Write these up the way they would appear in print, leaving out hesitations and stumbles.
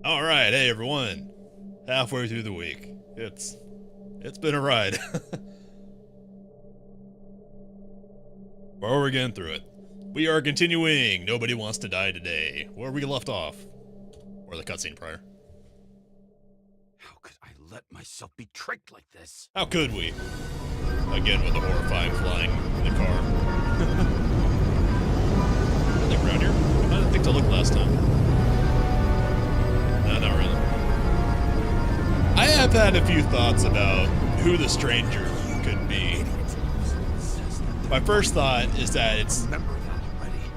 All right, hey everyone. Halfway through the week. It's been a ride. But we're getting through it. We are continuing Nobody Wants to Die Today, where we left off. Or the cutscene prior. How could I let myself be tricked like this? How could we? Again with the horrifying flying in the car. Did they look around here? I didn't think to look last time. No, not really. I have had a few thoughts about who the stranger could be. My first thought is that it's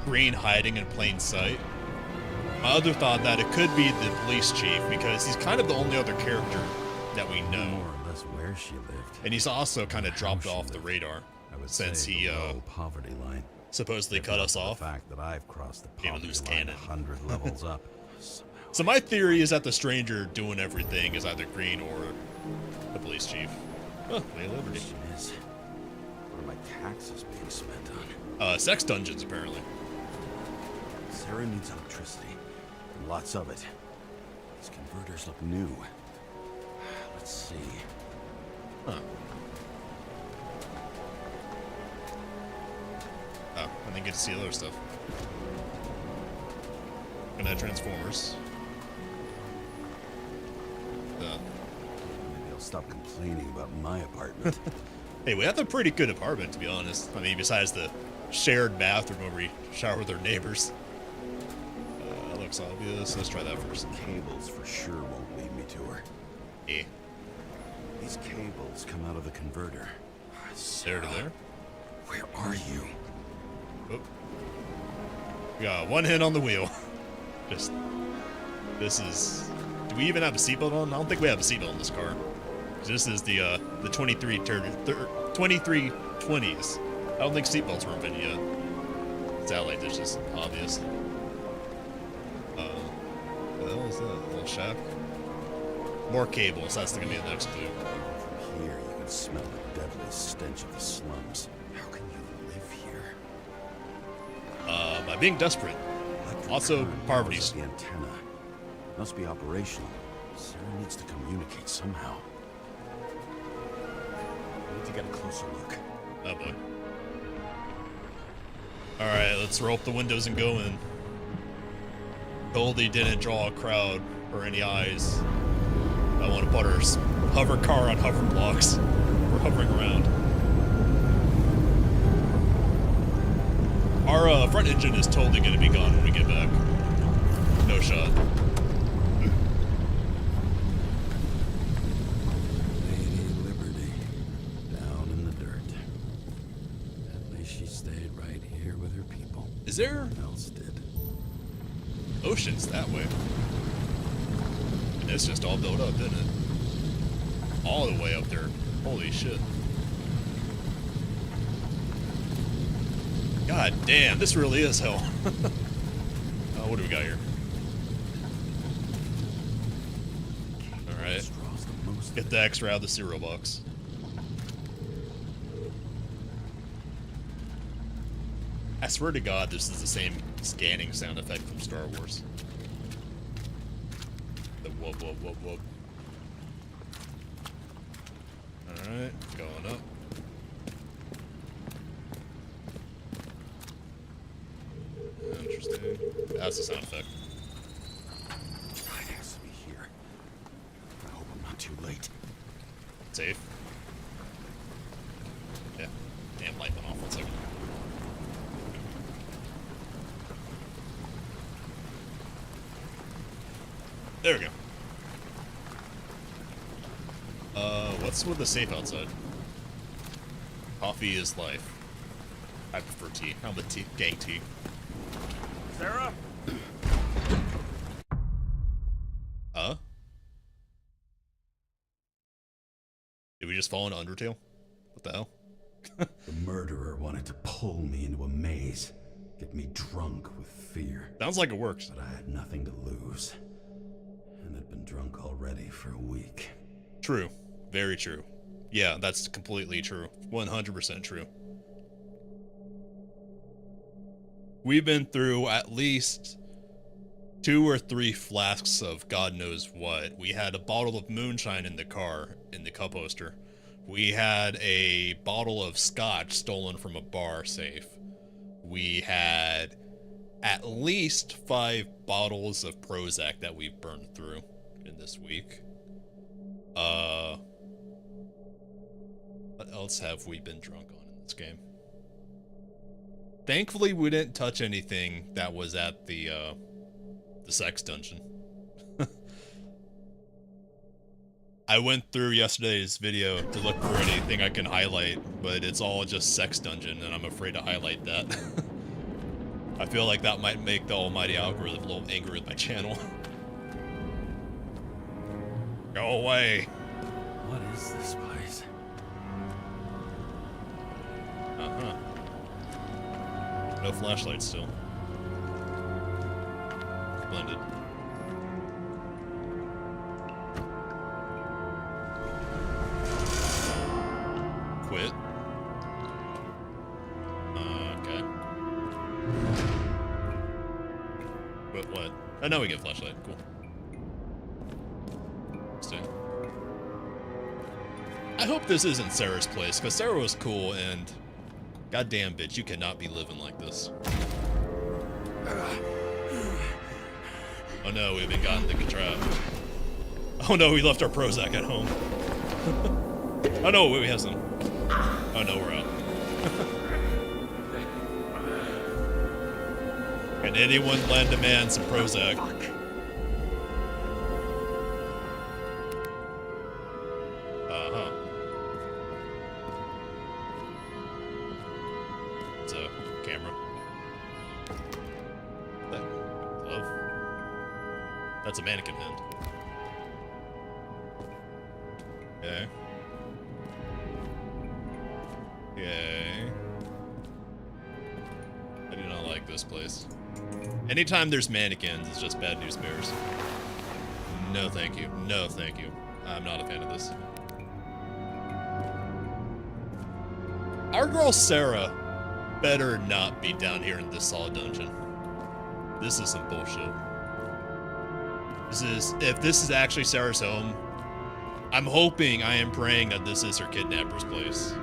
Green hiding in plain sight. My other thought that it could be the police chief because he's kind of the only other character that we know. More or less where she lived. And he's also kind of dropped off the radar since he poverty line. supposedly cut us off. The fact that I've crossed the Being a poverty loose line cannon. 100 levels up. So my theory is that the stranger doing everything is either Green or the police chief. Oh, Way of Liberty. Question is, what are my taxes being spent on? Sex dungeons, apparently. Sarah needs electricity. And lots of it. These converters look new. Let's see. Huh. Oh, I didn't get to see other stuff. Gonna have Transformers. Maybe I'll stop complaining about my apartment. Hey, we have a pretty good apartment, to be honest. I mean, besides the shared bathroom where we shower with our neighbors. That looks obvious. Let's try that first. Cables for sure won't lead me to her. Eh. These cables come out of the converter. There Sarah, to there. where are you? Oh. We got one hand on the wheel. Just, this is, do we even have a seatbelt on? I don't think we have a seatbelt in this car. This is the 2320s. I don't think seatbelts were invented yet. It's out like this, just obvious. What the hell is that? A little shack? More cables, that's gonna be the next clue. From here, you can smell the deadly stench of the slums. How can you live here? By being desperate. Electric Also, current poverty. powers the antenna. Must be operational. Sarah needs to communicate somehow. I need to get a closer look. Oh boy. Alright, let's roll up the windows and go in. Goldie didn't draw a crowd or any eyes. I want to put our hover car on hover blocks. We're hovering around. Our front engine is totally going to be gone when we get back. No shot. Lady Liberty, down in the dirt. At least she stayed right here with her people. Is there No one else did. oceans that way? And it's just all built up, isn't it? All the way up there. Holy shit. God damn, this really is hell. What do we got here? Alright. Straws the most. Get the extra out of the cereal box. I swear to God, this is the same scanning sound effect from Star Wars. The whoop, whoop, whoop, whoop. Alright, going up. Interesting. That's the sound effect. It has to be here. I hope I'm not too late. Safe. Yeah. Damn, light went off 1 second. There we go. What's with the safe outside? Coffee is life. I prefer tea. I'm the tea gang tea. Sarah? Did we just fall into Undertale? What the hell? The murderer wanted to pull me into a maze, get me drunk with fear. Sounds like it works. But I had nothing to lose, and had been drunk already for a week. True. Very true. Yeah, that's completely true. 100% true. We've been through at least 2 or 3 flasks of God knows what. We had a bottle of moonshine in the car, in the cup holster. We had a bottle of scotch stolen from a bar safe. We had at least 5 bottles of Prozac that we've burned through in this week. What else have we been drunk on in this game? Thankfully, we didn't touch anything that was at the sex dungeon. I went through yesterday's video to look for anything I can highlight, but it's all just sex dungeon, and I'm afraid to highlight that. I feel like that might make the almighty algorithm a little angry with my channel. Go away. What is this place? Uh-huh. No flashlight still. Splendid. Quit. Okay. Quit what? Oh, now we get flashlight. Cool. Stay. I hope this isn't Sarah's place, because Sarah was cool, and goddamn bitch, you cannot be living like this. Oh no, we've been gotten into a trap. Oh no, we left our Prozac at home. Oh no, wait, we have some. Oh no, we're out. Can anyone lend a man some Prozac? Uh-huh. It's a camera. That glove. That's a mannequin hand. Okay. Okay. I do not like this place. Anytime there's mannequins, it's just bad news bears. No thank you. No thank you. I'm not a fan of this. Our girl Sarah better not be down here in this solid dungeon. This is some bullshit. If this is actually Sarah's home, I'm hoping, I am praying that this is her kidnapper's place.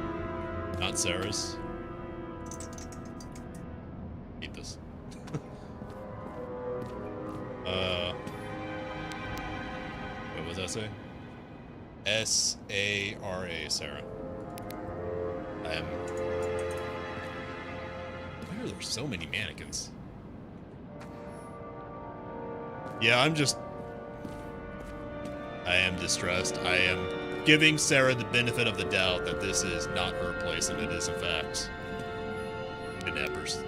Not Sarah's. Eat this. What was that say? S-A-R-A, Sarah. Why are there so many mannequins? Yeah, I am distressed. I am giving Sarah the benefit of the doubt that this is not her place, and it is, in fact, kidnappers.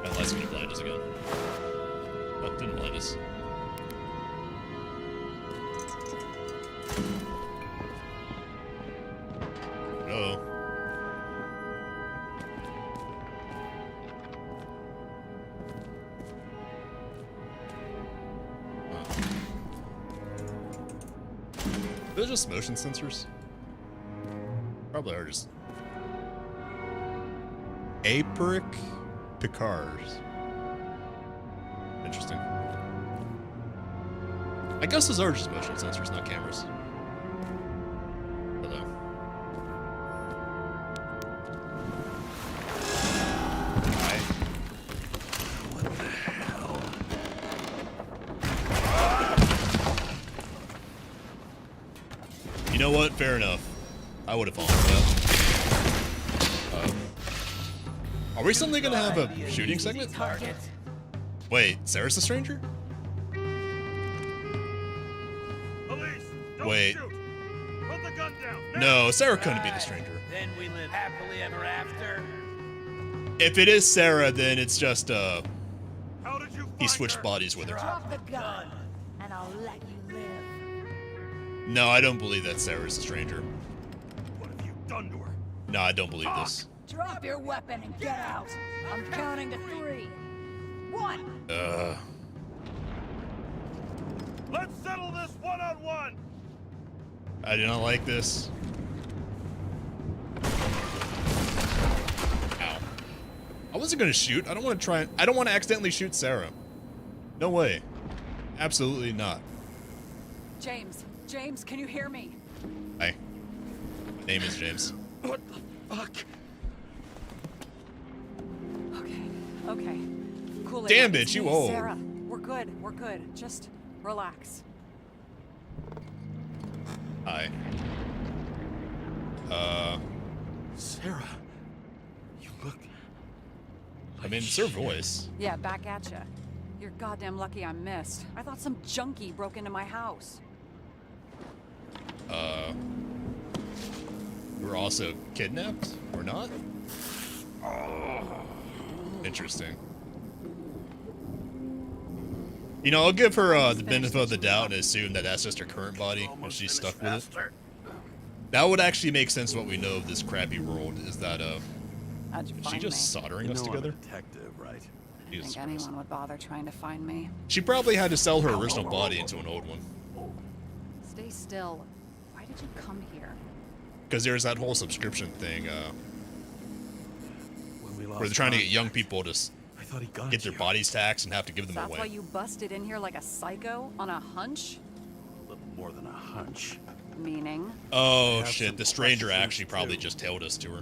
That light's gonna blind us again. Oh, it didn't blind us. No. Those just motion sensors? Probably are just. Apric Picards. Interesting. I guess those are just motion sensors, not cameras. Hello. Hi. What the hell? You know what? Fair enough. I would have fallen for that. Are we suddenly gonna have a shooting segment? Wait, Sarah's the stranger? Police, don't Wait. shoot. Put the gun down. No, Sarah couldn't be the stranger. Then we live happily ever after. If it is Sarah, then it's just, How did you he find switched her? bodies with her. Drop the gun, and I'll let you live. No, I don't believe that Sarah's the stranger. What have you done to her? No, I don't believe this. Drop your weapon and get out. I'm counting to 3. 1. Let's settle this one-on-one. I do not like this. Ow. I wasn't gonna shoot. I don't want to try. I don't want to accidentally shoot Sarah. No way. Absolutely not. James, can you hear me? Hi. My name is James. What the fuck? Okay. Cool it. Damn, It's bitch, you me, old. Sarah, we're good. Just relax. Hi. Sarah, you look. I mean, it's her voice. Yeah, back at ya. You're goddamn lucky I missed. I thought some junkie broke into my house. You were also kidnapped, or not? Interesting. You know, I'll give her the benefit of the doubt and assume that that's just her current body, and she's stuck with it. That would actually make sense of what we know of this crappy world, is that, How'd you is she find just me? soldering You us know I'm a together? detective, right? I didn't Jesus think Christ. anyone would bother trying to find me. She probably had to sell her original body into an old one. Stay still. Why did you come here? Because there's that whole subscription thing, When we lost where they're trying to get contact, young people to I thought he got get their you. bodies taxed and have to give them So that's why away. you busted in here like a psycho on a hunch? A little more than a hunch. Meaning? Oh have shit, some the stranger questions, actually probably too. just tailed us to her.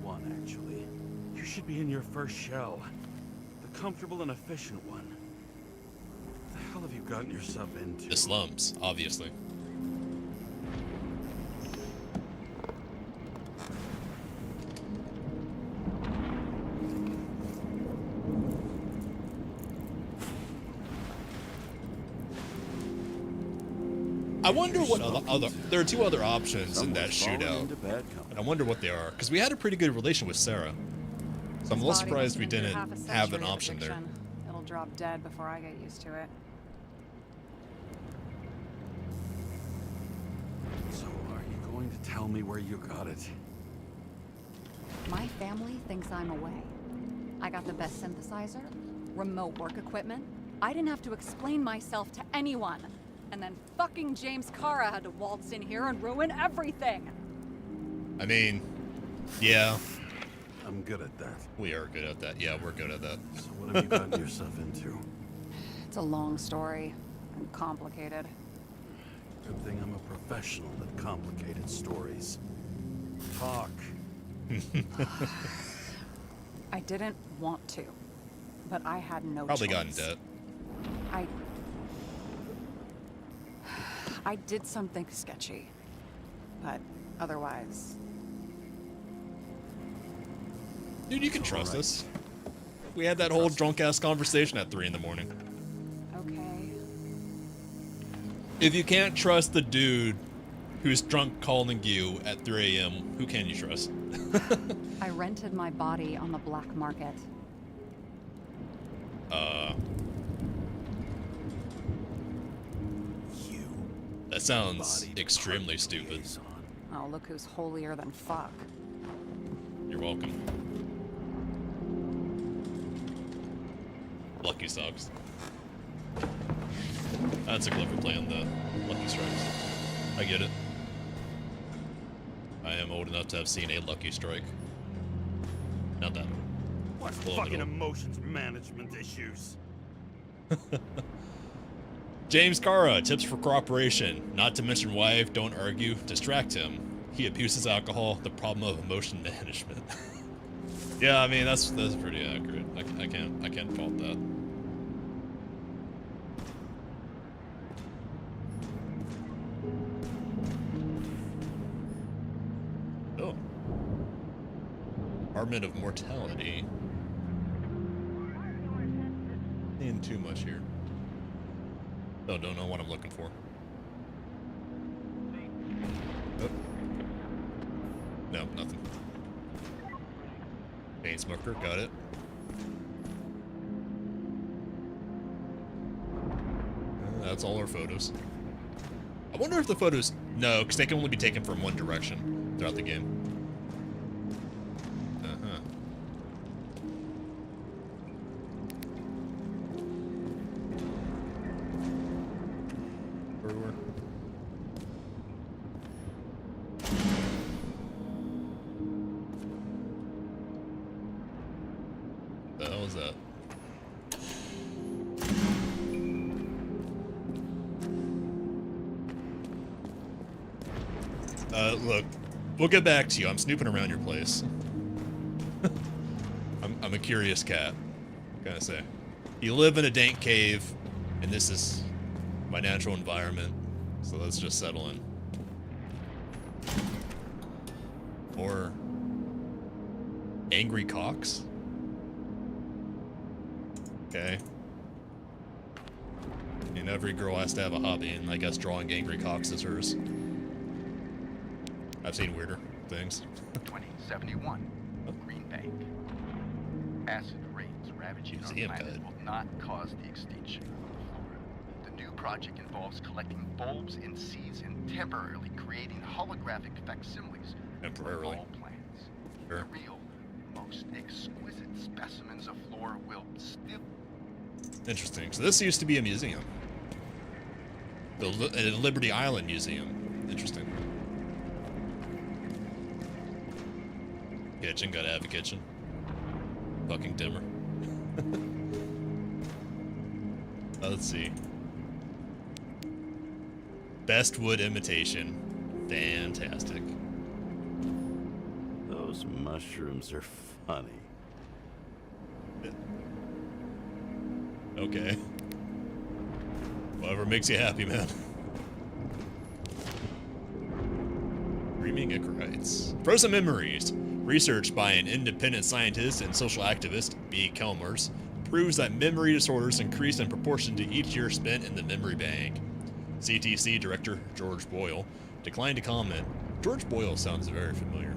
One, actually. You should be in your first shell. The comfortable and efficient one. What the hell have you gotten yourself into? The slums, obviously. I wonder what other there are two other options in that Someone's fallen shootout, into bad and company. I wonder what they are, because we had a pretty good relation with Sarah, so I'm a little This body surprised we must have been didn't through half a have an century of option there. addiction. It'll drop dead before I get used to it. So, are you going to tell me where you got it? My family thinks I'm away. I got the best synthesizer, remote work equipment. I didn't have to explain myself to anyone. And then fucking James Kara had to waltz in here and ruin everything. I mean, yeah, I'm good at that. we are good at that. Yeah, we're good at that. So what have you gotten yourself into? It's a long story and complicated. Good thing I'm a professional at complicated stories. Talk. I didn't want to, but I had no Probably choice. got in debt. I did something sketchy, but otherwise, Dude, you can It's trust alright. us. We had that whole drunk ass conversation at 3 in the morning. okay. If you can't trust the dude who's drunk calling you at 3 a.m., who can you trust? I rented my body on the black market. You. That sounds Body extremely part stupid. liaison. Oh, look who's holier than fuck. You're welcome. Lucky Socks. That's a clever play on the Lucky Strikes. I get it. I am old enough to have seen a Lucky Strike. Not that old. What Well, fucking it'll- emotions management issues? James Kara, tips for cooperation. Not to mention wife, don't argue, distract him. He abuses alcohol, the problem of emotion management. Yeah, I mean that's pretty accurate. I can't fault that. Oh. Department of Mortality. Seeing too much here. Oh, don't know what I'm looking for. Oh. No, nothing. Paint smoker, got it. That's all our photos. I wonder if the photos... No, because they can only be taken from one direction throughout the game. Uh-huh. Everywhere. that? Look, we'll get back to you. I'm snooping around your place. I'm a curious cat. What can I say? You live in a dank cave, and this is my natural environment. So let's just settle in. Or angry cocks? Okay. And every girl has to have a hobby, and I guess drawing angry cocks is hers. I've seen weirder things. 2071, Green Bank. Acid rains ravaging our Museum planet guide. will not cause the extinction of the flora. The new project involves collecting bulbs in seeds and temporarily creating holographic facsimiles Temporarily. of all plants. Sure. The real, most exquisite specimens of flora will still... Interesting. So this used to be a museum. The Liberty Island Museum. Interesting. Kitchen, gotta have a kitchen. Fucking dimmer. Let's see. Best wood imitation. Fantastic. Those mushrooms are funny. Okay. Whatever makes you happy, man. Dreaming Ichorites. Frozen Memories. Research by an independent scientist and social activist, B. Kelmers, proves that memory disorders increase in proportion to each year spent in the memory bank. CTC director George Boyle declined to comment. George Boyle sounds very familiar.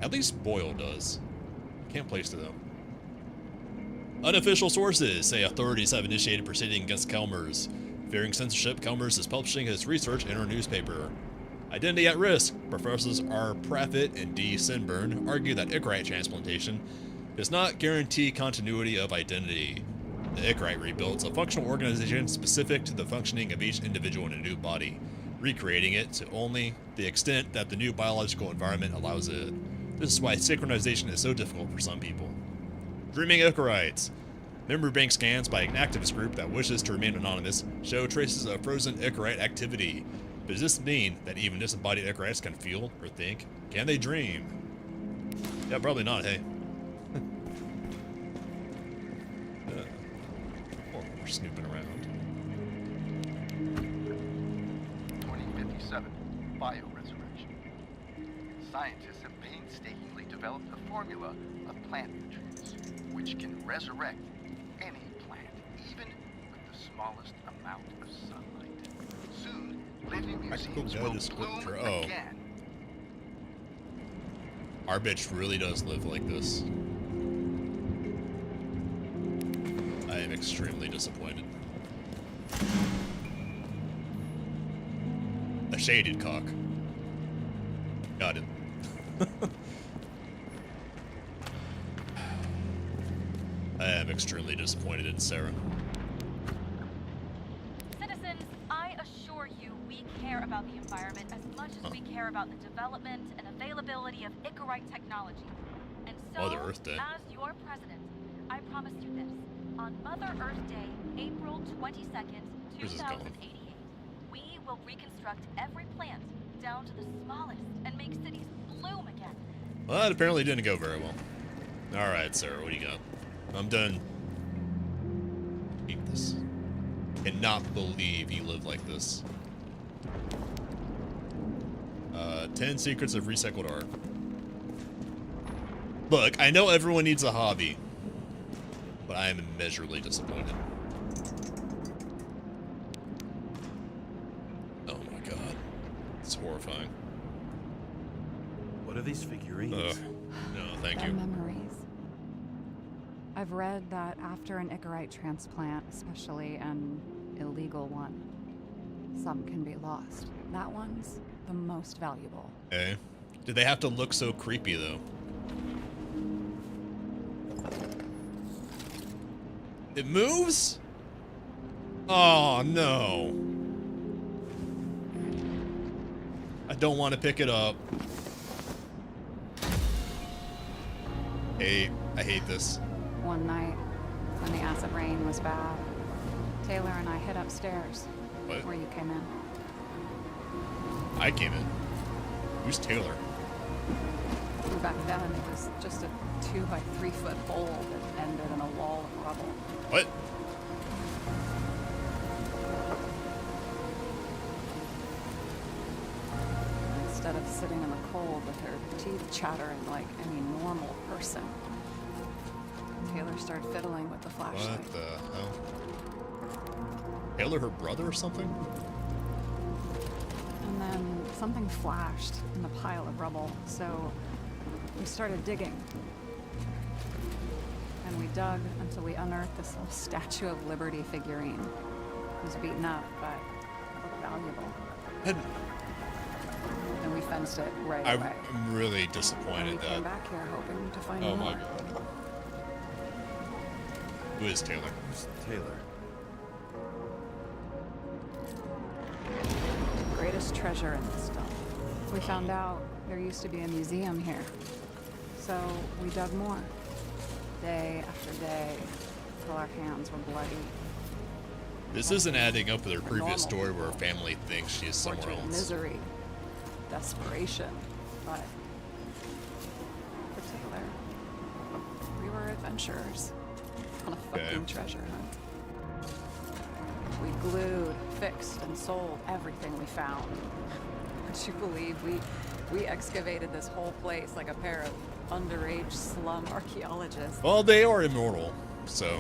At least Boyle does. Can't place it though. Unofficial sources say authorities have initiated proceedings against Kelmers. Fearing censorship, Kelmers is publishing his research in her newspaper. Identity at risk. Professors R. Praffit and D. Sinburn argue that Ichorite transplantation does not guarantee continuity of identity. The Ichorite rebuilds a functional organization specific to the functioning of each individual in a new body, recreating it to only the extent that the new biological environment allows it. This is why synchronization is so difficult for some people. Dreaming Ichorites. Memory bank scans by an activist group that wishes to remain anonymous show traces of frozen Ichorite activity. But does this mean that even disembodied Ichorites can feel or think? Can they dream? Yeah, probably not, hey. Well, we're snooping around. 2057, bioresurrection. Scientists have painstakingly developed a formula of plant nutrients which can resurrect any plant, even with the smallest amount of sunlight. Soon, living Practical museums guide will to split bloom for- oh. again. Our bitch really does live like this. I am extremely disappointed. A shaded cock. Got it. I am extremely disappointed in Sarah. Citizens, I assure you we care about the environment as much as we care about the development and availability of Ichorite technology. And so, Mother Earth Day. as your president, I promise you this. On Mother Earth Day, April 22nd, Where's this going? 2088, we will reconstruct every plant down to the smallest and make cities bloom again. Well, that apparently didn't go very well. Alright, Sarah, what do you got? I'm done. Eat this. Cannot believe you live like this. 10 secrets of recycled art. Look, I know everyone needs a hobby, but I am immeasurably disappointed. Oh my god. It's horrifying. What are these figurines? Ugh. No, thank They're you. memories. I've read that after an Ichorite transplant, especially an illegal one, some can be lost. That one's the most valuable. Okay. Did they have to look so creepy, though? It moves? Oh, no. I don't want to pick it up. Hey, I hate this. One night, when the acid rain was bad, Taylor and I hid upstairs, What? where you came in. I came in. Who's Taylor? Back then, it was just a 2 by 3 foot hole that ended in a wall of rubble. What? Instead of sitting in the cold with her teeth chattering like any normal person, Taylor started fiddling with the flashlight. What the hell? Taylor, her brother or something? And then something flashed in the pile of rubble, so we started digging. And we dug until we unearthed this little Statue of Liberty figurine. It was beaten up, but looked valuable. And And we fenced it right away. I'm really And disappointed we came that. back here hoping to find Oh more. my god. Who is Taylor? Who's Taylor? Greatest treasure in this stuff. We found out there used to be a museum here. So we dug more. Day after day, till our hands were bloody. This isn't adding up with her We're normal previous story where her people. family thinks she is somewhere Portrait of else. misery, desperation, but for Taylor, we were adventurers on a fucking treasure hunt. We glued, fixed, and sold everything we found. Would you believe we excavated this whole place like a pair of underage slum archaeologists? Well, they are immortal, so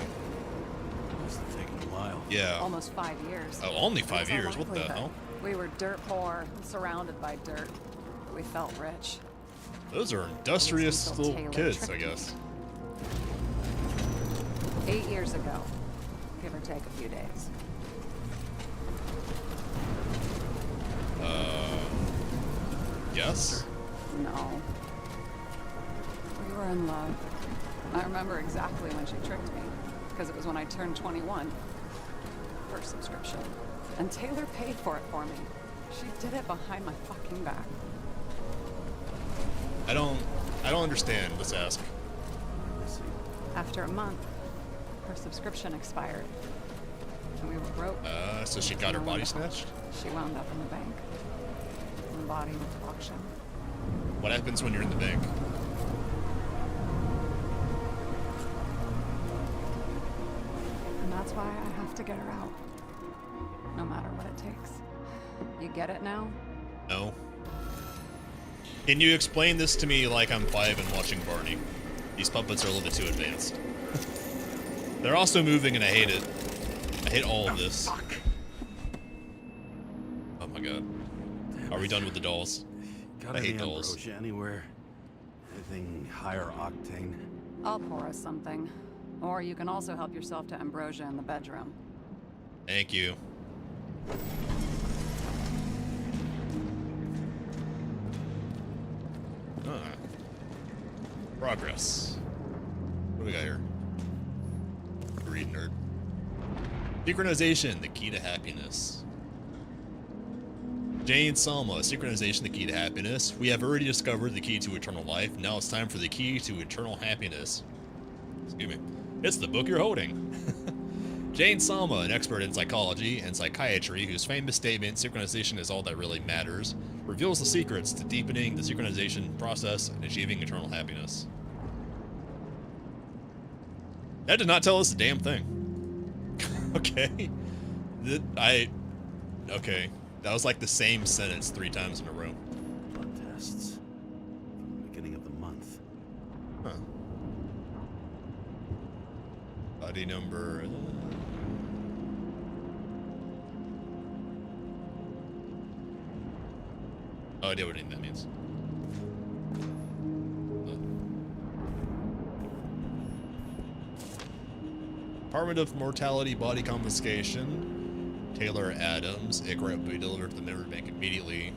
Must have taken a while. yeah. Almost 5 years. Oh, only 5 That's our years. What the livelihood. hell? We were dirt poor, and surrounded by dirt. But we felt rich. Those are industrious Until little Taylor kids, I tricked me. guess. 8 years ago, give or take a few days. Yes? No. We were in love. I remember exactly when she tricked me, because it was when I turned 21. First subscription. And Taylor paid for it for me. She did it behind my fucking back. I don't understand. Let's ask. Let's see. After a month, her subscription expired. And we were broke. So she got her No body one to help. snatched? She wound up in the bank. And the body was auction. What happens when you're in the bank? And that's why I have to get her out. No matter what it takes. You get it now? No. Can you explain this to me like I'm 5 and watching Barney? These puppets are a little bit too advanced. They're also moving and I hate it. I hate all of this. Oh my god. Damn Are we it. done with the dolls? Got I any hate dolls. ambrosia anywhere? Anything higher octane? I'll pour us something. Or you can also help yourself to ambrosia in the bedroom. Thank you. Progress. What do we got here? Read nerd. Synchronization, the key to happiness. Jane Salma, synchronization, the key to happiness. We have already discovered the key to eternal life. Now it's time for the key to eternal happiness. Excuse me. It's the book you're holding. Jane Salma, an expert in psychology and psychiatry, whose famous statement, synchronization is all that really matters, reveals the secrets to deepening the synchronization process and achieving eternal happiness. That did not tell us a damn thing. Okay. Okay. That was like the same sentence 3 times in a row. Blood tests. From the beginning of the month. Huh. Body number. Oh, I do what that means. Department of Mortality Body Confiscation. Taylor Adams. Ikra will be delivered to the memory bank immediately.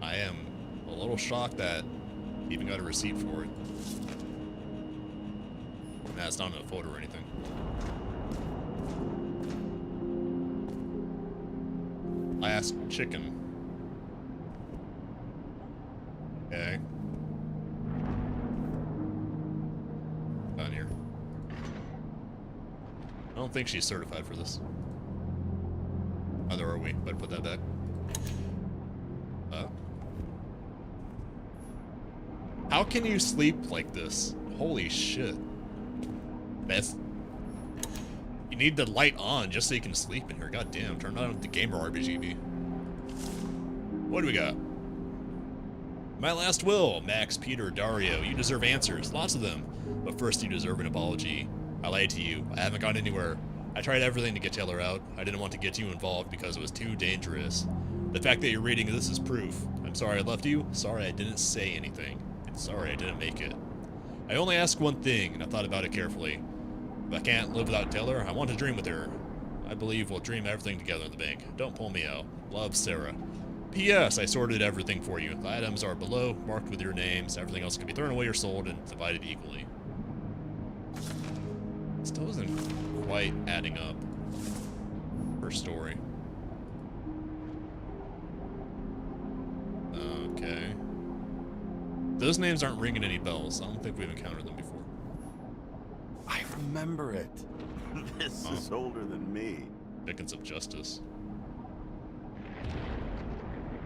I am a little shocked that he even got a receipt for it. Nah, it's not in a photo or anything. Last chicken. think she's certified for this. Either are we. Better put that back. How can you sleep like this? Holy shit. That's... You need the light on just so you can sleep in here. God damn, turn on the gamer RBGB. What do we got? My last will, Max, Peter, Dario. You deserve answers, lots of them. But first you deserve an apology. I lied to you. I haven't gone anywhere. I tried everything to get Taylor out. I didn't want to get you involved because it was too dangerous. The fact that you're reading this is proof. I'm sorry I left you. Sorry I didn't say anything. And sorry I didn't make it. I only asked one thing, and I thought about it carefully. If I can't live without Taylor, I want to dream with her. I believe we'll dream everything together in the bank. Don't pull me out. Love, Sarah. P.S. I sorted everything for you. The items are below, marked with your names. Everything else can be thrown away or sold and divided equally. Still isn't quite adding up. Her story. Okay. Those names aren't ringing any bells. I don't think we've encountered them before. I remember it. This is older than me. Beacons of Justice.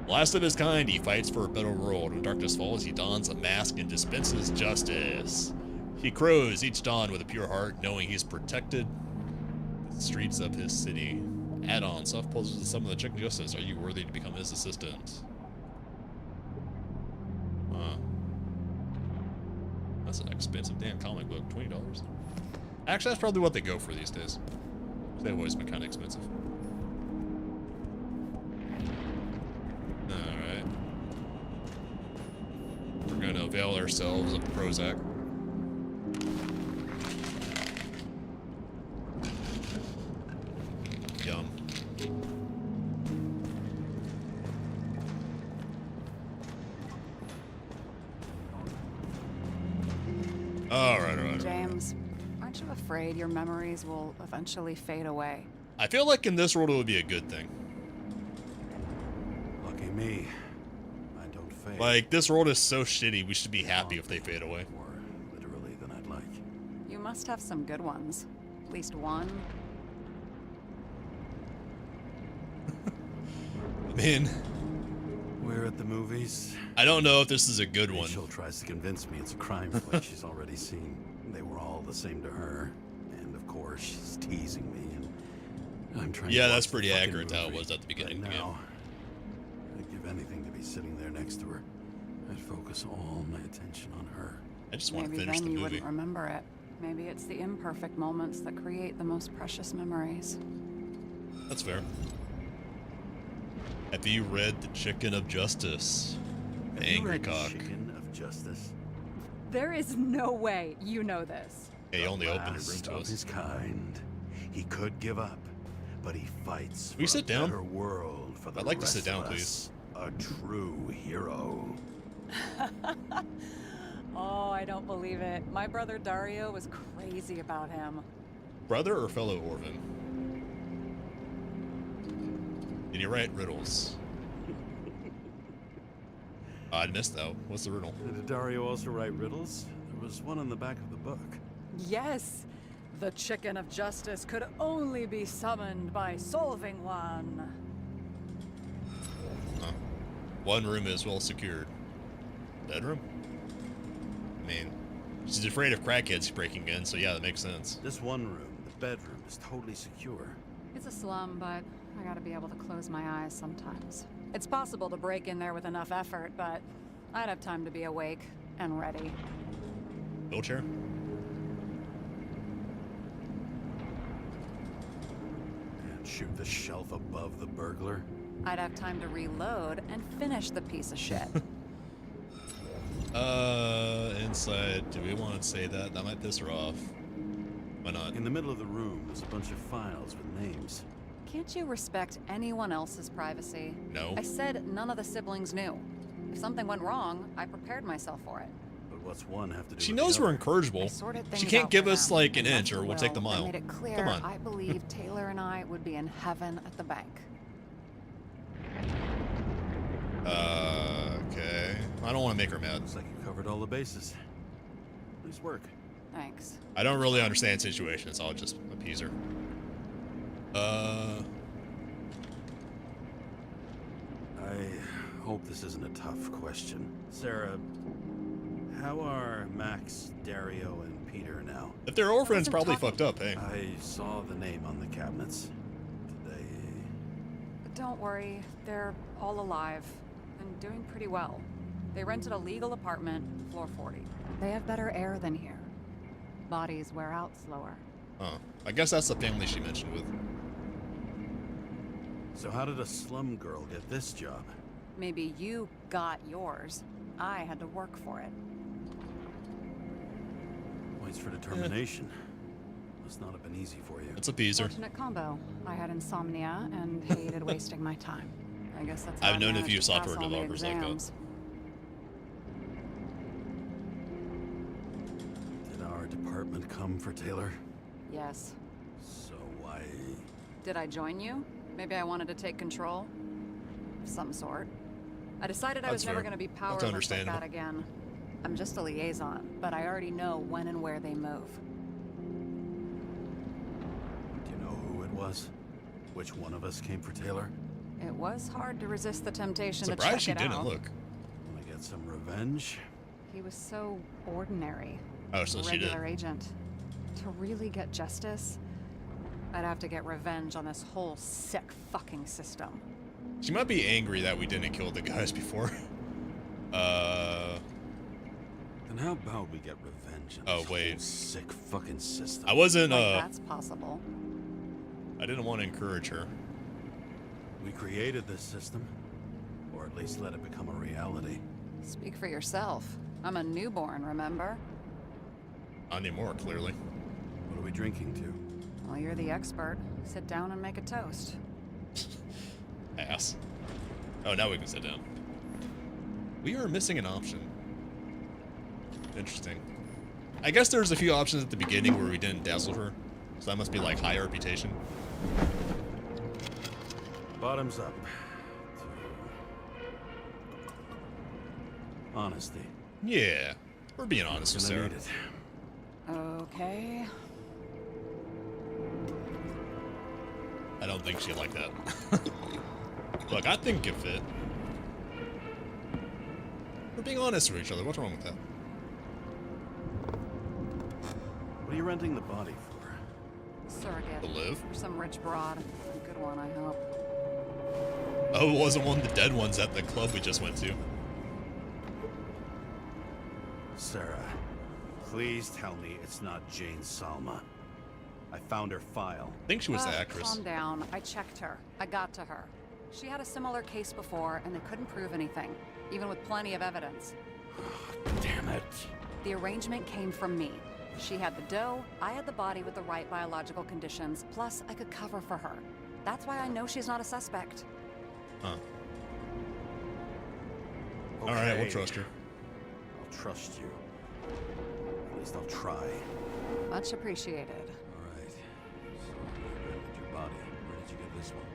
Last of his kind, he fights for a better world. When darkness falls, he dons a mask and dispenses justice. He crows each dawn with a pure heart, knowing he's protected the streets of his city. Add-on, self-poses to some of the chicken justice. Are you worthy to become his assistant? That's an expensive damn comic book, $20. Actually, that's probably what they go for these days. They've always been kind of expensive. Alright. We're going to avail ourselves of Prozac. Yum. Alright. James, aren't you afraid your memories will eventually fade away? I feel like in this world it would be a good thing. Lucky me. I don't fade. Like, this world is so shitty, we should be happy if they fade away. More literally than I'd like. You must have some good ones. At least one. I mean, We're at the movies. I don't know if this is a good one. Rachel tries to convince me it's a crime flick she's already seen. They were all the same to her. And of course, she's teasing me. And I'm trying Yeah, to that's watch pretty the fucking accurate how it movie. was at the beginning Right of the now, I'd give anything to be sitting there next to her. I'd focus all my attention on her. I just want to Maybe finish then the you movie. wouldn't remember it. Maybe it's the imperfect moments that create the most precious memories. That's fair. Have you read The Chicken of Justice? Have you Angry read cock. Chicken of Justice? There is no way you know this. He only opened his room Last to of us. his kind. He could give up, but he fights Will you for sit a down? better world for the I'd like to rest sit down, of us. A true hero. Oh, I don't believe it. My brother Dario was crazy about him. Brother or fellow Orphan? And you write riddles. I missed that. What's the riddle? Did Dario also write riddles? There was one on the back of the book. Yes, the chicken of justice could only be summoned by solving one. Huh. One room is well secured. Bedroom? I mean, she's afraid of crackheads breaking in, so yeah, that makes sense. This one room, the bedroom, is totally secure. It's a slum, but I gotta be able to close my eyes sometimes. It's possible to break in there with enough effort, but I'd have time to be awake and ready. Wheelchair? And shoot the shelf above the burglar. I'd have time to reload and finish the piece of shit. Inside. Do we want to say that? That might piss her off. Why not? In the middle of the room, there's a bunch of files with names. Can't you respect anyone else's privacy? No. I said none of the siblings knew. If something went wrong, I prepared myself for it. But what's one have to do She with knows the we're other? incorrigible. I sorted She things can't out give for us them, like an and inch left or the we'll take the will. I mile. made it clear Come on. I believe Taylor and I would be in heaven at the bank. Okay. I don't want to make her mad. Looks like you covered all the bases. Nice work. Thanks. I don't really understand the situation, so I'll just appease her. I hope this isn't a tough question. Sarah, how are Max, Dario, and Peter now? If they're orphans, wasn't probably talking- fucked up, hey. I saw the name on the cabinets. Did they... Don't worry, they're all alive and doing pretty well. They rented a legal apartment, floor 40. They have better air than here. Bodies wear out slower. Huh. I guess that's the family she mentioned with. So how did a slum girl get this job? Maybe you got yours. I had to work for it. Points for determination. Must not have been easy for you. It's a peaser. Fortunate combo. I had insomnia and hated wasting my time. I guess that's how I've I known a managed few to software pass all the developers like that. exams. Did our department come for Taylor? Yes. So why... Did I join you? Maybe I wanted to take control? Of some sort. I decided I was That's never fair. going to be That's powerless like understandable. that again. I'm just a liaison, but I already know when and where they move. Do you know who it was? Which one of us came for Taylor? It was hard to resist the temptation to check Surprised she it didn't out. look. Wanna get some revenge? He was so ordinary. Oh, so she did. Regular agent. To really get justice, I'd have to get revenge on this whole sick fucking system. She might be angry that we didn't kill the guys before. Then how about we get revenge on Oh, this wait. whole sick fucking system? I wasn't, Like that's possible. I didn't want to encourage her. We created this system. Or at least let it become a reality. Speak for yourself. I'm a newborn, remember? Not anymore, clearly. What are we drinking to? Well, you're the expert. Sit down and make a toast. Ass. Oh, now we can sit down. We are missing an option. Interesting. I guess there's a few options at the beginning where we didn't dazzle her. So that must be like high reputation. Bottoms up. Honesty. Yeah. We're being honest with Gonna Sarah. need it. Okay. I don't think she'd like that. Look, I think it fit. We're being honest with each other. What's wrong with that? What are you renting the body for? Surrogate. To live? For some rich broad. A good one, I hope. Oh, it wasn't one of the dead ones at the club we just went to. Sarah, please tell me it's not Jane Salma. I found her file. I think she was the actress. Calm down. I checked her. I got to her. She had a similar case before, and they couldn't prove anything, even with plenty of evidence. Damn it. The arrangement came from me. She had the dough, I had the body with the right biological conditions, plus I could cover for her. That's why I know she's not a suspect. Huh. Okay. Alright, we'll trust her. I'll trust you. At least I'll try. Much appreciated. Alright. So you rented your body. Where did you get this one?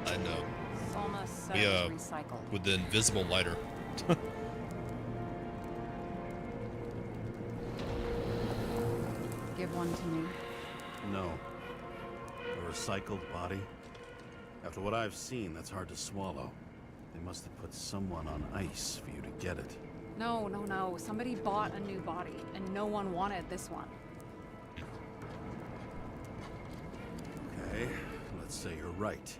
I know. Salma says We, recycled. With the invisible lighter. Give one to me. No. A recycled body? After what I've seen, that's hard to swallow. They must have put someone on ice for you to get it. No, no, no. Somebody bought a new body, and no one wanted this one. Okay, let's say you're right.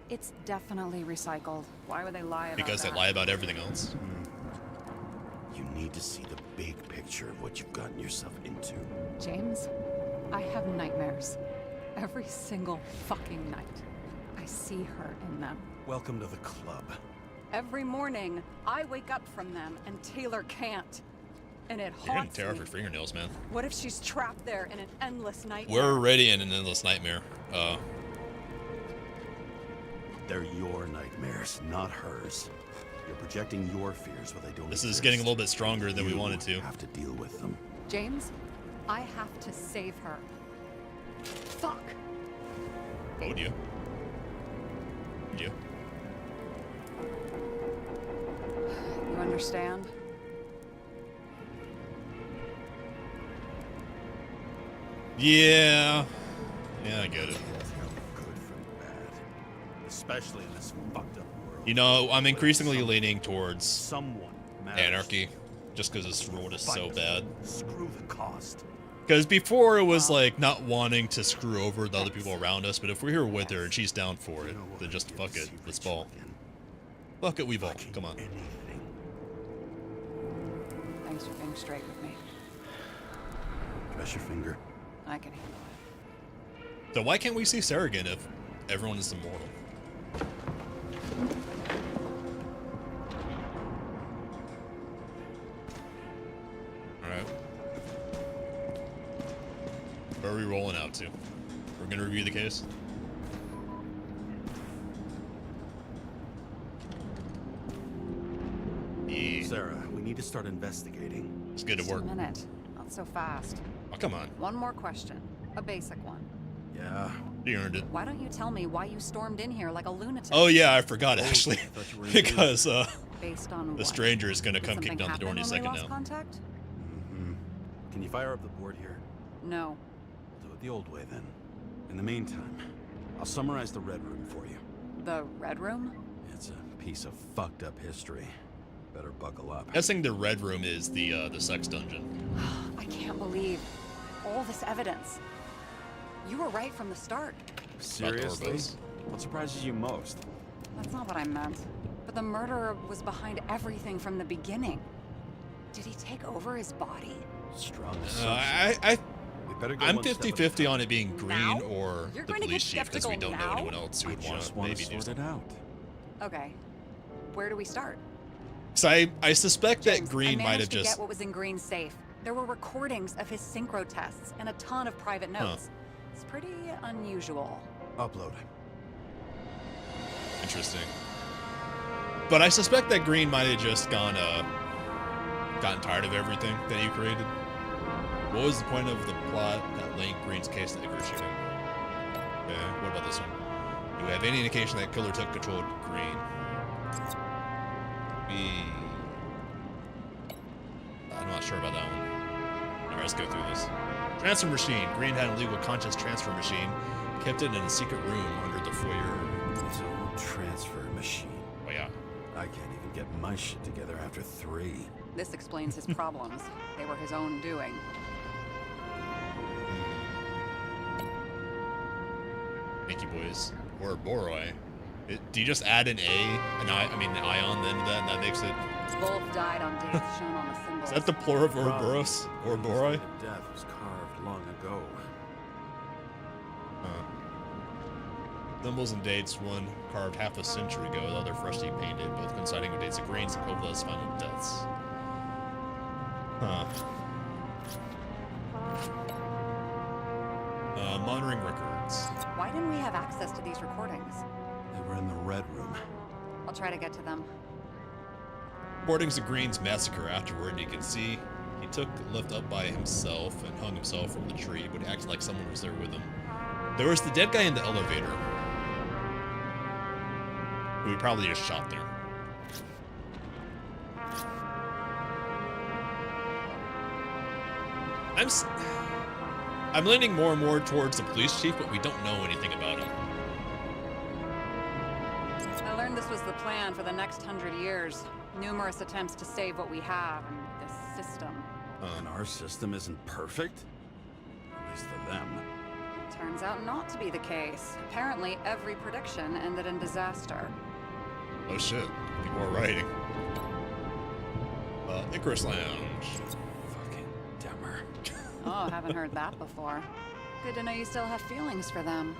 It's definitely recycled. Why would they lie about Because that? they lie about everything else. You need to see the big picture of what you've gotten yourself into. James, I have nightmares. Every single fucking night. I see her in them. Welcome to the club. Every morning, I wake up from them, and Taylor can't. And it You're gonna haunts tear off me. your fingernails, man. What if she's trapped there in an endless nightmare? We're already in an endless nightmare. They're your nightmares, not hers. You're projecting your fears where they don't This is exist. getting a little bit stronger than we You wanted to. have to deal with them. James, I have to save her. Fuck! Vote you. You. You understand? Yeah. Yeah, I get it. Tell good from bad, especially in this fucked up world. You know, I'm increasingly leaning towards Someone matters. anarchy, just because this world is so Fight. bad. Screw the cost. Because before it was like not wanting to screw over the other people around us, but if we're here with her and she's down for it, then just fuck it. Let's ball. Fuck it, we ball. Come on. Anything. Thanks for being straight with me. Press your finger. I can handle it. So why can't we see Sarragan if everyone is immortal? Alright. Where are we rolling out to? We're gonna review the case? Yeah. Sarah, we need to start investigating. It's good to Just work. a minute. Not so fast. Oh, come on. One more question. A basic one. Yeah. You earned it. Why don't you tell me why you stormed in here like a lunatic? Oh, yeah, I forgot, Oh, actually. I thought you were in Because, Based on the what? stranger is gonna Did come kick something down the door any happen when second we lost now. Contact? Mm-hmm. Can you fire up the board here? No. We'll do it the old way then. In the meantime, I'll summarize the Red Room for you. The Red Room? It's a piece of fucked up history. Better buckle up. Guessing the Red Room is the sex dungeon. I can't believe all this evidence. You were right from the start. Seriously? Orbos. What surprises you most? That's not what I meant. But the murderer was behind everything from the beginning. Did he take over his body? Strong assumption. We better go I'm one step at a 50-50 time. on it being Green Now? or You're the going to police get chief because we skeptical don't know now? anyone else who I would want just to want maybe to do sort it something. out. Okay. Where do we start? So I suspect that James, Green I might have managed to just... get what was in Green's safe. There were recordings of his synchro tests and a ton of private notes. It's pretty unusual. Upload. Interesting. But I suspect that Green might have just gotten tired of everything that he created. What was the point of the plot that linked Green's case to Icarus shooting? Okay, what about this one? Do we have any indication that Killer took control of Green? I'm not sure about that one. Alright, let's go through this. Transfer machine. Green had a legal conscious transfer machine. Kept it in a secret room under the foyer. His own transfer machine. Oh yeah. I can't even get my shit together after 3. This explains his problems. They were his own doing. Thank you, boys. Or Boroi. Do you just add an an ion then to that, and that makes it... Both died on dates shown on the symbols. Is that the plural of Ouroboros? Ouroboroi? Death was carved long ago. Symbols and dates, one carved half a century ago, the other freshly painted, both coinciding with dates of Green's and Kovala's final deaths. Huh. Monitoring records. Why didn't we have access to these recordings? They were in the Red Room. I'll try to get to them. Recordings of Green's massacre afterward, and you can see he took the lift up by himself and hung himself from the tree, but he acted like someone was there with him. There was the dead guy in the elevator, who he probably just shot there. I'm leaning more and more towards the police chief, but we don't know anything about him. I learned this was the plan for the next 100 years. Numerous attempts to save what we have in this system. And our system isn't perfect? At least to them. Turns out not to be the case. Apparently, every prediction ended in disaster. Oh shit, people are writing. Icarus Lounge. Fucking dumber. Oh, haven't heard that before. Good to know you still have feelings for them.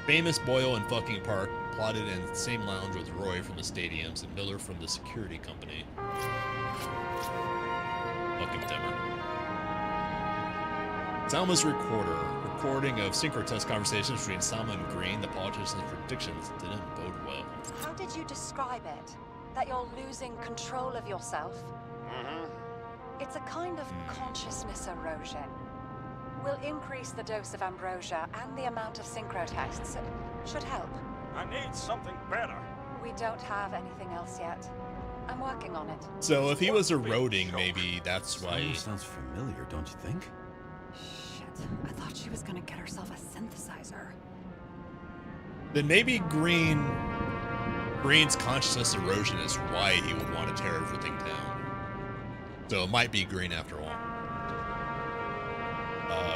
Famous Boyle and fucking Park plotted in the same lounge with Roy from the stadiums and Miller from the security company. Fucking dimmer. Salma's recording of synchrotest conversations between Salma and Green. The politician's predictions didn't bode well. How did you describe it? That you're losing control of yourself? It's a kind of consciousness erosion. We'll increase the dose of ambrosia and the amount of synchro tests. It should help. I need something better. We don't have anything else yet. I'm working on it. So if he was eroding, maybe that's why. Sounds familiar, don't you think? Shit. I thought she was gonna get herself a synthesizer. Then maybe Green's consciousness erosion is why he would want to tear everything down. So it might be Green after all.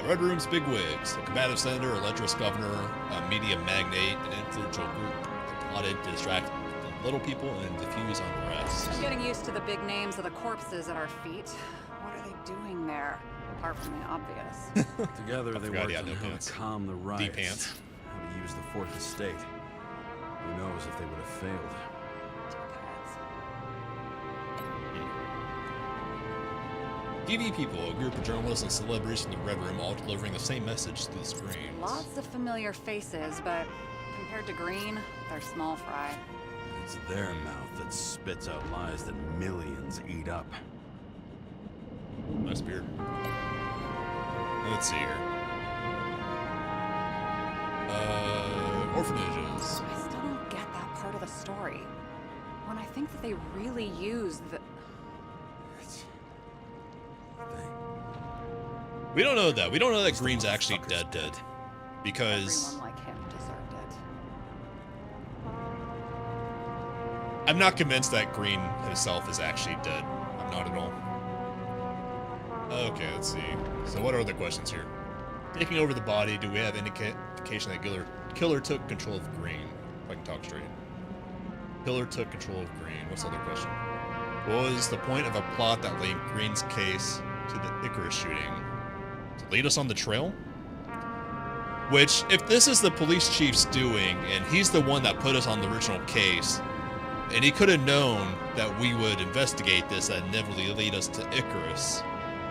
Red Room's bigwigs, a combative senator, a lecherous governor, a media magnate, an influential group that plotted to distract the little people and diffuse unrest. I'm getting used to the big names of the corpses at our feet. What are they doing there, apart from the obvious? Together they forgot worked he had on no how pants. to calm the riots, pants. how to use the Fourth Estate. Who knows if they would have failed. TV people, a group of journalists and celebrities in the Red Room, all delivering the same message through the screens. Lots of familiar faces, but compared to Green, they're small fry. It's their mouth that spits out lies that millions eat up. Nice beard. Let's see here. Orphanages. I still don't get that part of the story. When I think that they really used the... We don't know that. We don't know that Green's actually dead. Because Everyone like him deserved it. I'm not convinced that Green himself is actually dead. I'm not at all. Okay, let's see. So what are the questions here? Taking over the body, do we have indication that killer took control of Green? If I can talk straight. Killer took control of Green. What's the other question? What was the point of a plot that linked Green's case to the Icarus shooting? To lead us on the trail? Which, if this is the police chief's doing, and he's the one that put us on the original case, and he could have known that we would investigate this and inevitably lead us to Icarus,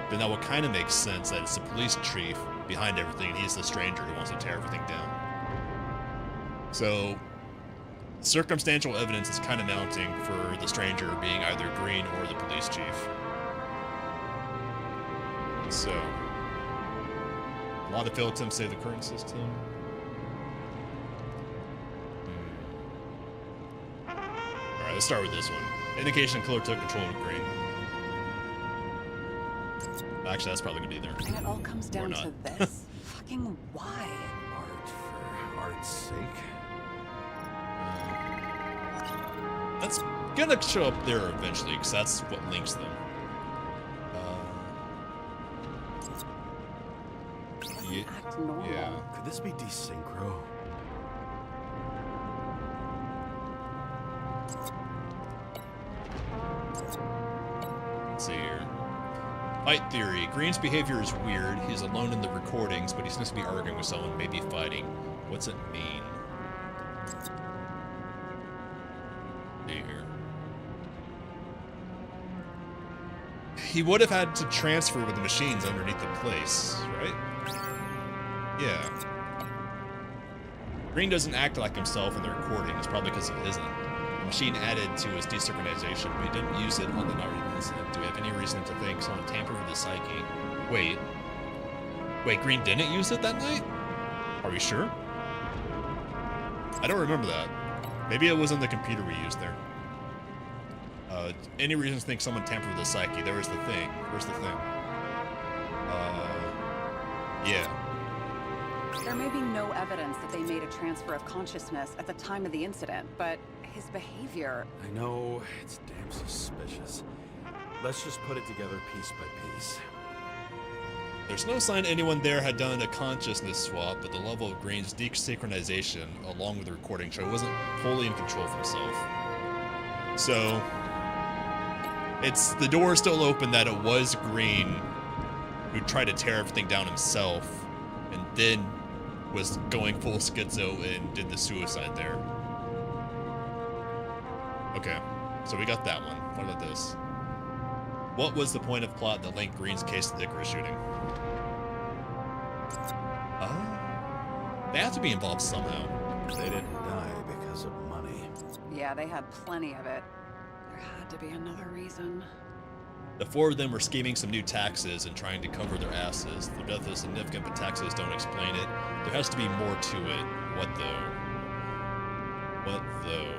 then that would kind of make sense that it's the police chief behind everything, and he's the stranger who wants to tear everything down. So, circumstantial evidence is kind of mounting for the stranger being either Green or the police chief. So, a lot of failed attempts to save the current system. Alright, let's start with this one. Indication killer took control of Green. Actually, that's probably gonna be there. And it all comes down to this? Fucking why? Art for art's sake. That's gonna show up there eventually, because that's what links them. Act normal. Yeah. Could this be desynchro? Let's see here. Fight theory. Green's behavior is weird. He's alone in the recordings, but he seems to be arguing with someone, maybe fighting. What's it mean? See here. He would have had to transfer with the machines underneath the place, right? Yeah. Green doesn't act like himself in the recordings, probably because he isn't. The machine added to his desynchronization. We didn't use it on the night of the incident. Do we have any reason to think someone tampered with the psyche? Wait, Green didn't use it that night? Are we sure? I don't remember that. Maybe it was in the computer we used there. Any reason to think someone tampered with the psyche? There was the thing. Where's the thing? Yeah. There may be no evidence that they made a transfer of consciousness at the time of the incident, but his behavior... I know, it's damn suspicious. Let's just put it together piece by piece. There's no sign anyone there had done a consciousness swap, but the level of Green's desynchronization, along with the recording show, wasn't fully in control of himself. So, the door is still open that it was Green who tried to tear everything down himself, and then was going full schizo and did the suicide there. Okay, so we got that one. What about this? What was the point of plot that linked Green's case to the Icarus shooting? They have to be involved somehow. They didn't die because of money. Yeah, they had plenty of it. There had to be another reason. The four of them were scheming some new taxes and trying to cover their asses. Their death is significant, but taxes don't explain it. There has to be more to it. What though? What though?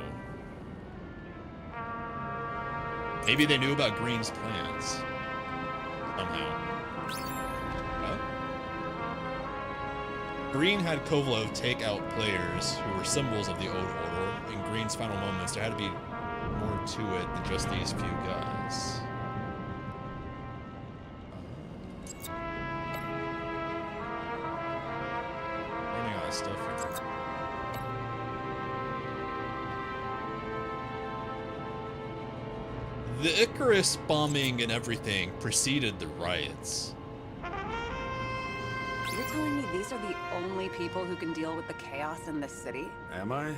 Maybe they knew about Green's plans. Somehow. Huh? Green had Kovalov take out players who were symbols of the old order. In Green's final moments, there had to be more to it than just these few guys. Running out of stuff here. The Icarus bombing and everything preceded the riots. You're telling me these are the only people who can deal with the chaos in this city? Am I?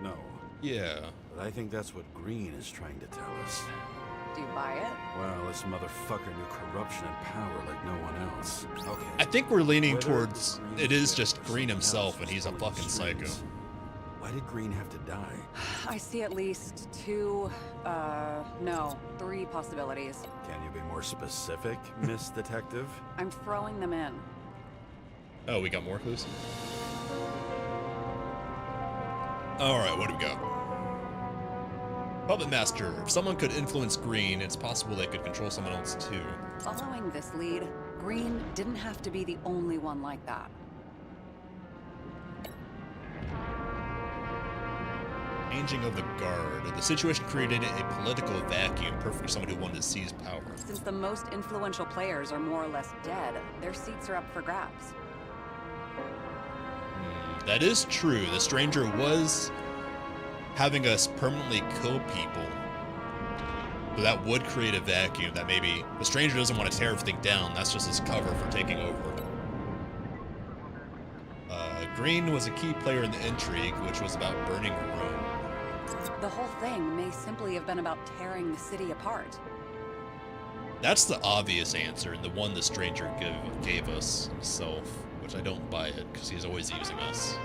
No. Yeah. But I think that's what Green is trying to tell us. Do you buy it? Well, this motherfucker knew corruption and power like no one else. Okay. I think we're leaning Whether towards Green it is said just Green someone himself else and was he's a pulling the fucking psycho. strings. Why did Green have to die? I see at least 3 possibilities. Can you be more specific, Miss Detective? I'm throwing them in. Oh, we got more clues? Alright, what do we got? Puppet Master. If someone could influence Green, it's possible they could control someone else too. Following this lead, Green didn't have to be the only one like that. Changing of the guard. The situation created a political vacuum, perfect for someone who wanted to seize power. Since the most influential players are more or less dead, their seats are up for grabs. That is true. The stranger was having us permanently kill people. So that would create a vacuum that maybe the stranger doesn't want to tear everything down. That's just his cover for taking over. Green was a key player in the intrigue, which was about burning Rome. The whole thing may simply have been about tearing the city apart. That's the obvious answer, and the one the stranger gave us himself, which I don't buy it, because he's always using us.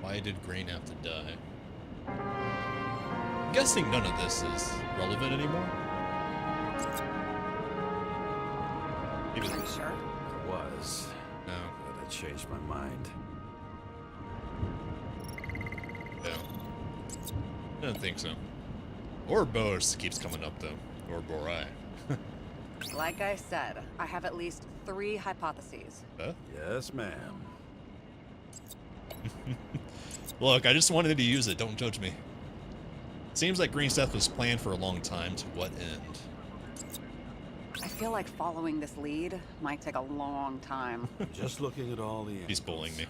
Why did Green have to die? I'm guessing none of this is relevant anymore. Maybe Are you sure? It was. no. But I changed my mind. No. I don't think so. Ouroboros keeps coming up though. Or Borai. Like I said, I have at least 3 hypotheses. Huh? Yes, ma'am. Look, I just wanted to use it. Don't judge me. Seems like Green's death was planned for a long time. To what end? I feel like following this lead might take a long time. Just looking at all the He's angles. bullying me.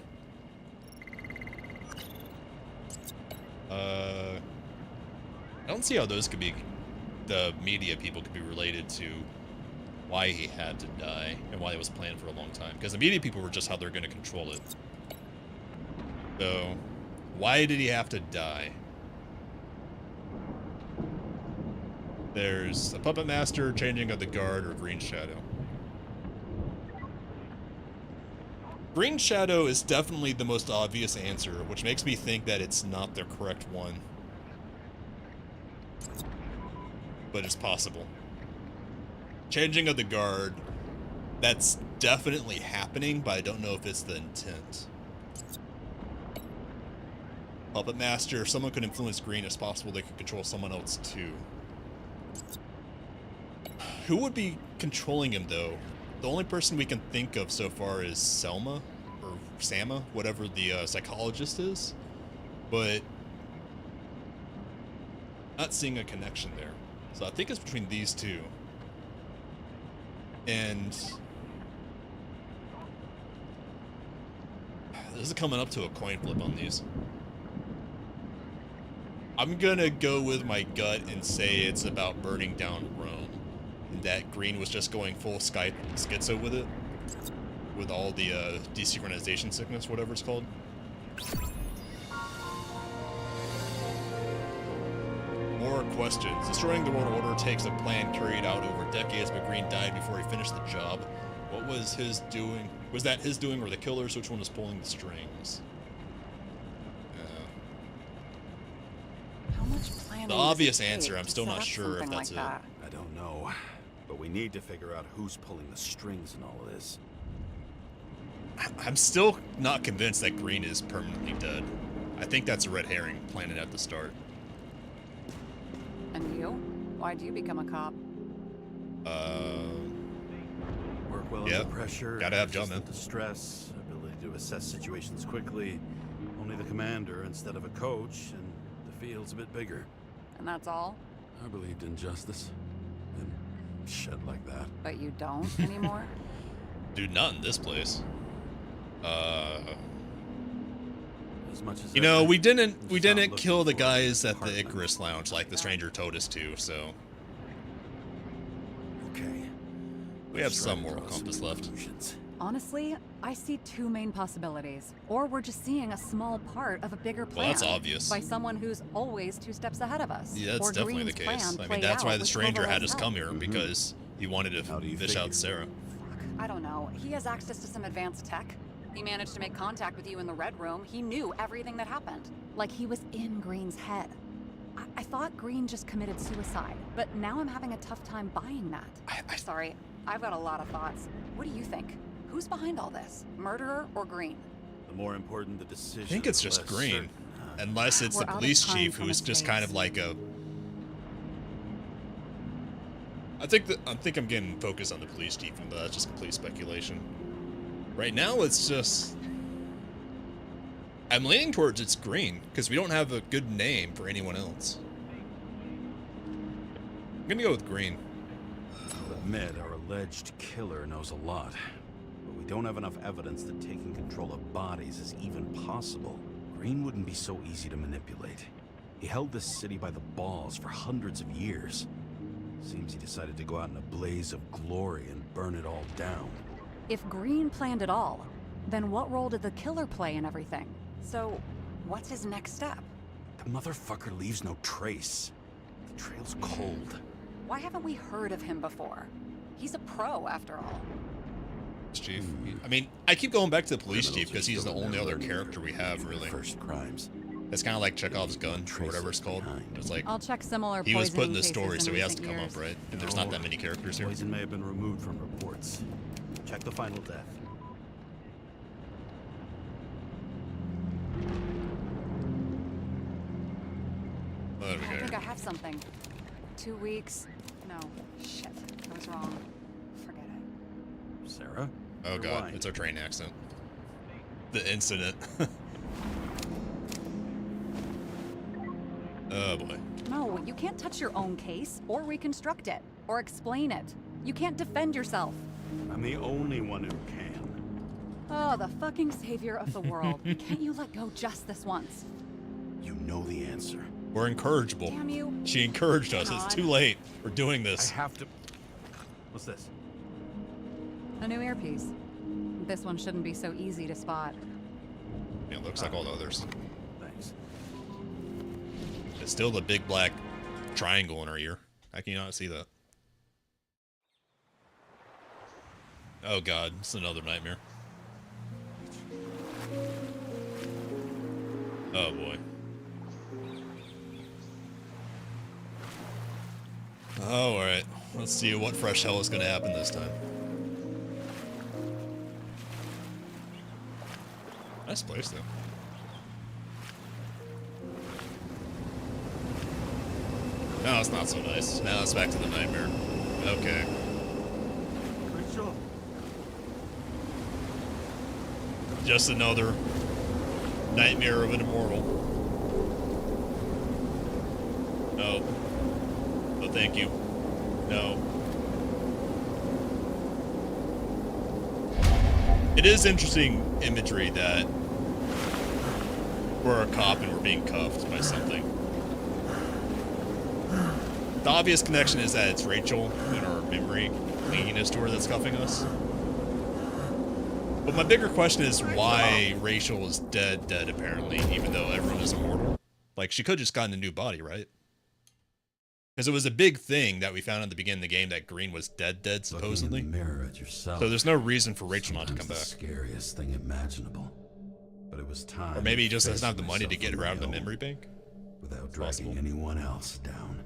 I don't see how those could be, the media people could be related to why he had to die and why it was planned for a long time. Because the media people were just how they're going to control it. So, why did he have to die? There's a Puppet Master, changing of the guard, or Green Shadow. Green Shadow is definitely the most obvious answer, which makes me think that it's not the correct one. But it's possible. Changing of the guard, that's definitely happening, but I don't know if it's the intent. Puppet Master, if someone could influence Green, it's possible they could control someone else too. Who would be controlling him though? The only person we can think of so far is Selma, or Sama, whatever the psychologist is. But not seeing a connection there. So I think it's between these two. And this is coming up to a coin flip on these. I'm gonna go with my gut and say it's about burning down Rome. And that Green was just going full schizo with it. With all the desynchronization sickness, whatever it's called. More questions. Destroying the world order takes a plan carried out over decades, but Green died before he finished the job. What was his doing? Was that his doing or the killers? Which one was pulling the strings? How much planning The does it obvious take answer, I'm to still set not up sure if something that's like that? I don't know. But we need to figure out who's pulling the strings in all of this. I'm still not convinced that Green is permanently dead. I think that's a red herring planted at the start. And you? Why'd you become a cop? Work well Yeah, under pressure. gotta have jump, resistant man. to stress, ability to assess situations quickly. Only the commander instead of a coach, and the field's a bit bigger. And that's all? I believed in justice. And shit like that. But you don't anymore? Dude, not in this place. As much as You know, ever, we I'm just didn't not kill the looking for guys at the apartment. Icarus Lounge like the stranger told us to, so Okay. we have Let's try some to moral draw some compass left. conclusions. Honestly, I see two main possibilities. Or we're just seeing a small part of a bigger plan. Well, that's obvious. By someone who's always 2 steps ahead of us. Yeah, that's Or definitely the Green's case. plan I mean, played that's why out the with stranger had Kovalev's us come help. here, because he wanted How do to you fish out figure? Sarah. I don't know. He has access to some advanced tech. He managed to make contact with you in the Red Room. He knew everything that happened. Like he was in Green's head. I thought Green just committed suicide, but now I'm having a tough time buying that. Sorry, I've got a lot of thoughts. What do you think? Who's behind all this? Murderer or Green? The more important the decision. I think it's the just less Green, certain I am. unless it's We're the out of police time chief for who's just kind of mistakes. like a. I think I'm getting focused on the police chief, and that's just complete speculation. Right now, it's just. I'm leaning towards it's Green because we don't have a good name for anyone else. I'm gonna go with Green. I'll admit our alleged killer knows a lot, but we don't have enough evidence that taking control of bodies is even possible. Green wouldn't be so easy to manipulate. He held this city by the balls for hundreds of years. Seems he decided to go out in a blaze of glory and burn it all down. If Green planned it all, then what role did the killer play in everything? So, what's his next step? The motherfucker leaves no trace. The trail's cold. Why haven't we heard of him before? He's a pro, after all. Chief. I mean, I keep going back to the police Criminals chief are because he's the still in only their other learning character we curve have, for really. First crimes. It's kind of like Chekhov's gun, or whatever it's called. It's like I'll check similar he was put in poisoning the cases story, in so he has to recent come years. up, right? And there's not that many characters here. Poison may have been removed from reports. Check the final death. Oh, there we I go. think I have something. 2 weeks. No, shit. I was wrong. Forget it. Sarah? Oh god, Rewind. it's our train accident. The incident. Oh boy. No, you can't touch your own case, or reconstruct it, or explain it. You can't defend yourself. I'm the only one who can. Oh, the fucking savior of the world. Can't you let go just this once? You know the answer. We're incorrigible. Damn you. She encouraged us. It's God. too late. We're doing I this. have to... What's this? A new earpiece. This one shouldn't be so easy to spot. Yeah, it looks like all the others. Thanks. It's still the big black triangle in her ear. How can you not see that? Oh god, it's another nightmare. Oh boy. Oh, alright. Let's see what fresh hell is gonna happen this time. Nice place though. No, it's not so nice. Now it's back to the nightmare. Okay. Rachel. Just another nightmare of an immortal. No. No, thank you. No. It is interesting imagery that we're a cop and we're being cuffed by something. The obvious connection is that it's Rachel in our memory linking us to her that's cuffing us. But my bigger question is why Rachel is dead apparently, even though everyone is immortal. Like, she could have just gotten a new body, right? Because it was a big thing that we found at the beginning of the game that Green was dead supposedly. Looking in the mirror at yourself. So there's no reason for Rachel not to come Sometimes back. the scariest thing imaginable. But it was time. Or maybe he to just face doesn't have the money to myself get on her my out of the own, memory bank. without It's dragging possible. anyone else down.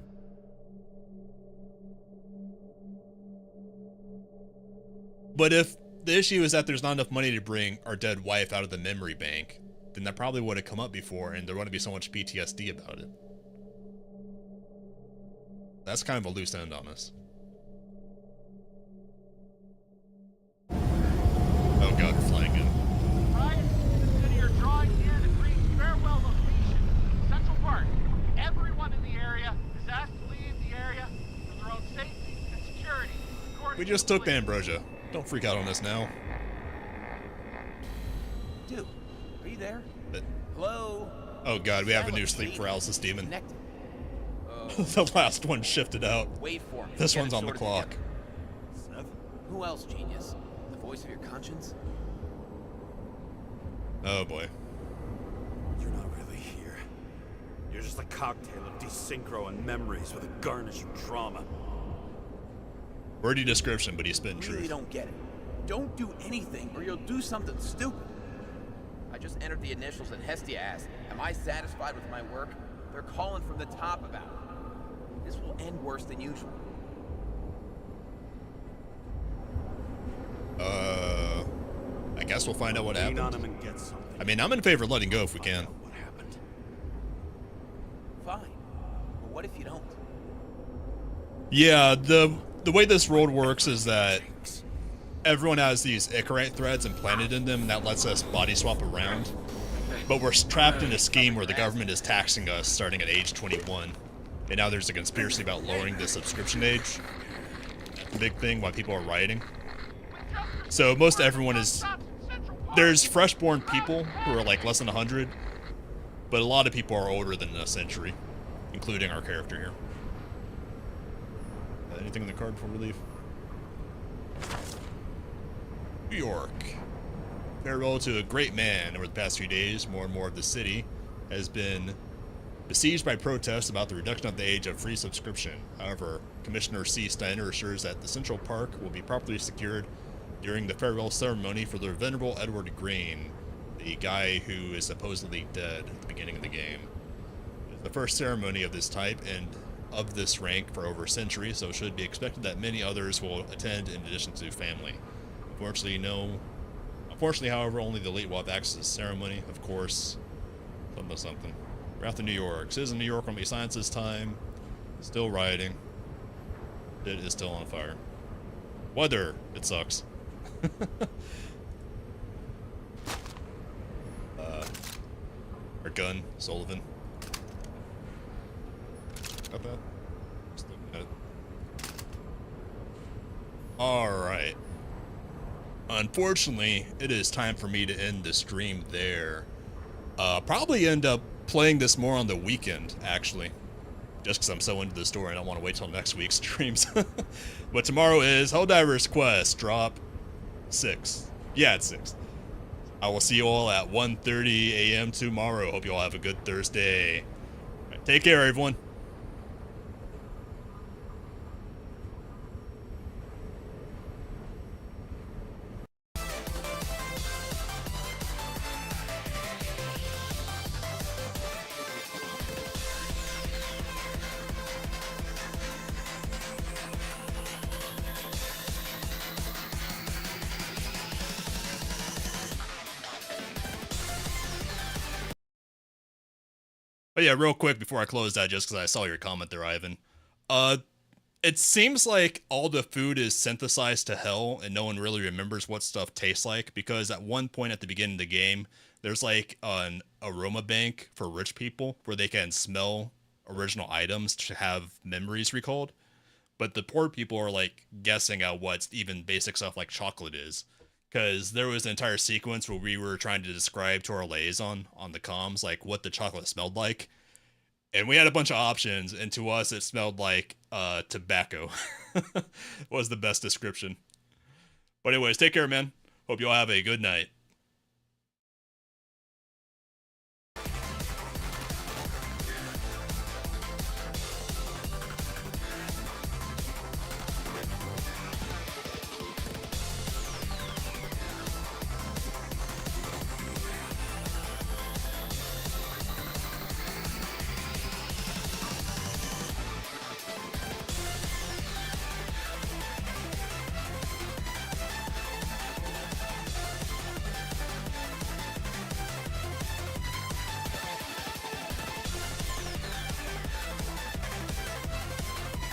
But if the issue is that there's not enough money to bring our dead wife out of the memory bank, then that probably would have come up before and there wouldn't be so much PTSD about it. That's kind of a loose end on us. just took the ambrosia. Don't freak out on us now. Dude, are you there? But, Hello? oh god, we have a new sleep paralysis demon. The last one shifted out. Wait for me. This Get one's it on the sorted clock. together. Seth? Who else, genius? The voice of your conscience? Oh boy. You're not really here. You're just a cocktail of desynchro and memories with a garnish of trauma. Wordy description, but he's spitting Really truth. don't get it. Don't do anything, or you'll do something stupid. I just entered the initials and Hestia asked, am I satisfied with my work? They're calling from the top about it. This will end worse than usual. I guess we'll find out what Lean on happened. him and get something. I mean, I'm in favor of letting go if we can. What happened? Fine. But what if you don't? Yeah, the way this world works is that everyone has these Icarite threads implanted in them, and that lets us body swap around. But we're trapped in a scheme where the government is taxing us starting at age 21. And now there's a conspiracy about lowering the subscription age. That's the big thing, why people are rioting. So most everyone is... There's freshborn people who are like less than 100, but a lot of people are older than a century, including our character here. Anything in the card before we leave? New York. Farewell to a great man. Over the past few days, more and more of the city has been besieged by protests about the reduction of the age of free subscription. However, Commissioner C. Steiner assures that the Central Park will be properly secured during the farewell ceremony for the venerable Edward Green, the guy who is supposedly dead at the beginning of the game. It's the first ceremony of this type and of this rank for over a century, so it should be expected that many others will attend in addition to family. Unfortunately, however, only the elite will have access to the ceremony, of course. Something. Wrath of New York. Citizen New York will be silent this time. Still rioting. It is still on fire. Weather. It sucks. Our gun. Sullivan. Got that? Just looking at it. Alright. Unfortunately, it is time for me to end the stream there. Probably end up playing this more on the weekend, actually. Just because I'm so into the story and I don't want to wait till next week's streams. But tomorrow is Helldivers Quest, drop 6. Yeah, it's 6. I will see you all at 1:30 a.m. tomorrow. Hope you all have a good Thursday. Right, take care, everyone. But yeah, real quick before I close that, just because I saw your comment there, Ivan. It seems like all the food is synthesized to hell, and no one really remembers what stuff tastes like, because at one point at the beginning of the game, there's like an aroma bank for rich people, where they can smell original items to have memories recalled. But the poor people are like guessing at what even basic stuff like chocolate is. Because there was an entire sequence where we were trying to describe to our liaison on the comms, like, what the chocolate smelled like. And we had a bunch of options, and to us, it smelled like tobacco. Was the best description. But anyways, take care, man. Hope you all have a good night.